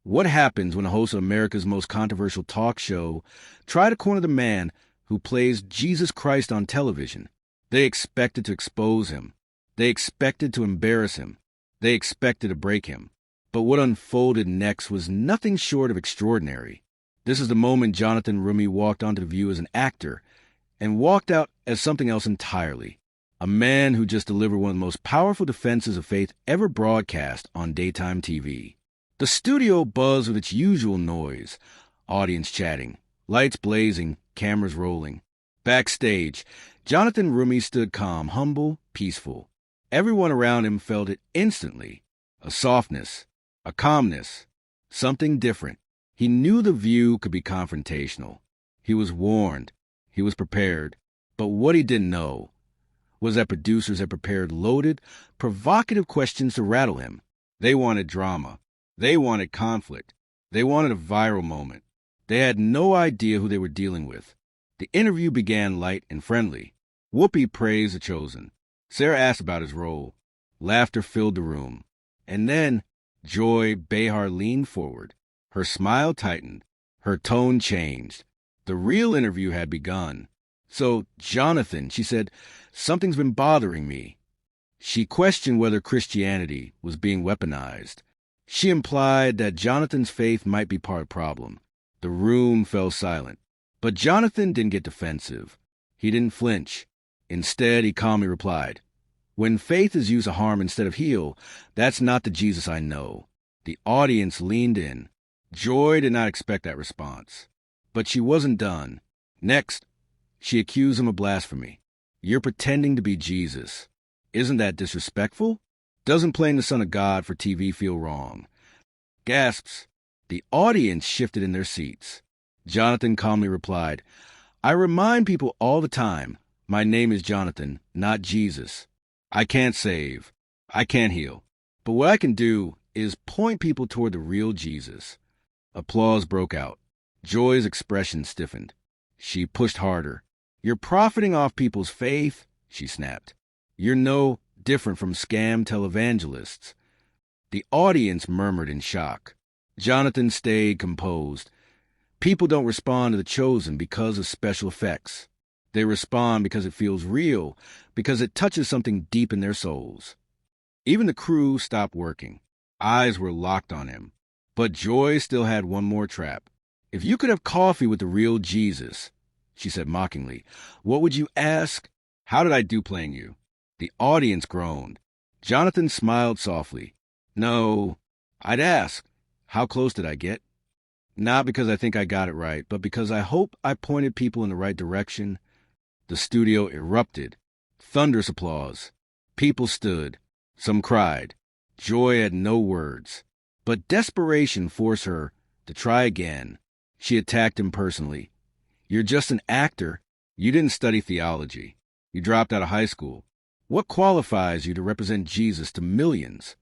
What happens when a host of America's most controversial talk show try to corner the man who plays Jesus Christ on television? They expected to expose him. They expected to embarrass him. They expected to break him. But what unfolded next was nothing short of extraordinary. This is the moment Jonathan Roumie walked onto the View as an actor and walked out as something else entirely. A man who just delivered one of the most powerful defenses of faith ever broadcast on daytime TV. The studio buzzed with its usual noise, audience chatting, lights blazing, cameras rolling. Backstage, Jonathan Roumie stood calm, humble, peaceful. Everyone around him felt it instantly. A softness, a calmness, something different. He knew the View could be confrontational. He was warned. He was prepared. But what he didn't know was that producers had prepared loaded, provocative questions to rattle him. They wanted drama. They wanted conflict. They wanted a viral moment. They had no idea who they were dealing with. The interview began light and friendly. Whoopi praised The Chosen. Sarah asked about his role. Laughter filled the room. And then Joy Behar leaned forward. Her smile tightened. Her tone changed. The real interview had begun. "So, Jonathan," she said, "something's been bothering me." She questioned whether Christianity was being weaponized. She implied that Jonathan's faith might be part of the problem. The room fell silent. But Jonathan didn't get defensive. He didn't flinch. Instead, he calmly replied, "When faith is used to harm instead of heal, that's not the Jesus I know." The audience leaned in. Joy did not expect that response. But she wasn't done. Next, she accused him of blasphemy. "You're pretending to be Jesus. Isn't that disrespectful? Doesn't playing the Son of God for TV feel wrong?" Gasps. The audience shifted in their seats. Jonathan calmly replied, "I remind people all the time, my name is Jonathan, not Jesus. I can't save. I can't heal. But what I can do is point people toward the real Jesus." Applause broke out. Joy's expression stiffened. She pushed harder. "You're profiting off people's faith," she snapped. "You're no different from scam televangelists." The audience murmured in shock. Jonathan stayed composed. People don't respond to The Chosen because of special effects. They respond because it feels real, because it touches something deep in their souls. Even the crew stopped working. Eyes were locked on him. But Joy still had one more trap. "If you could have coffee with the real Jesus," she said mockingly, "what would you ask? How did I do playing you?" The audience groaned. Jonathan smiled softly. "No, I'd ask, how close did I get? Not because I think I got it right, but because I hope I pointed people in the right direction." The studio erupted. Thunderous applause. People stood. Some cried. Joy had no words. But desperation forced her to try again. She attacked him personally. "You're just an actor. You didn't study theology. You dropped out of high school. What qualifies you to represent Jesus to millions?"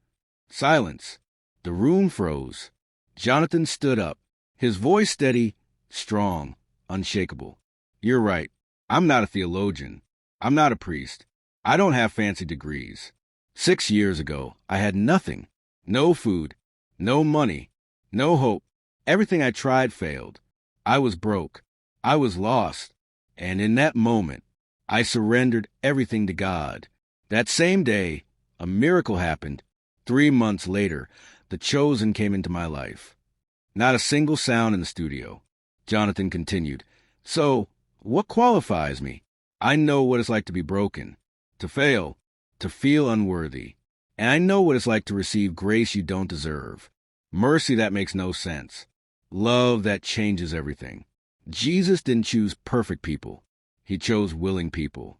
Silence. The room froze. Jonathan stood up, his voice steady, strong, unshakable. "You're right. I'm not a theologian. I'm not a priest. I don't have fancy degrees. 6 years ago, I had nothing. No food, no money, no hope. Everything I tried failed. I was broke. I was lost. And in that moment, I surrendered everything to God. That same day, a miracle happened. 3 months later, The Chosen came into my life." Not a single sound in the studio. Jonathan continued, "So, what qualifies me? I know what it's like to be broken, to fail, to feel unworthy. And I know what it's like to receive grace you don't deserve. Mercy that makes no sense. Love that changes everything. Jesus didn't choose perfect people. He chose willing people."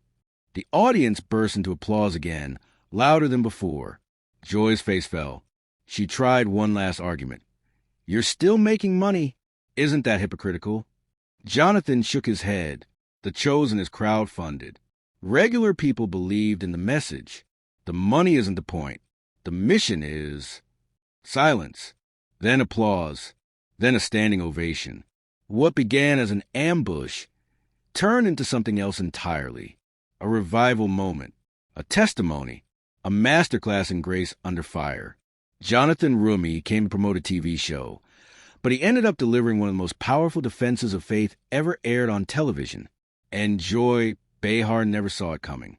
The audience burst into applause again, louder than before. Joy's face fell. She tried one last argument. "You're still making money. Isn't that hypocritical?" Jonathan shook his head. The Chosen is crowdfunded. Regular people believed in the message. The money isn't the point. The mission is... Silence. Then applause. Then a standing ovation. What began as an ambush turned into something else entirely. A revival moment. A testimony. A masterclass in grace under fire. Jonathan Roumie came to promote a TV show, but he ended up delivering one of the most powerful defenses of faith ever aired on television. And joy, Behar never saw it coming.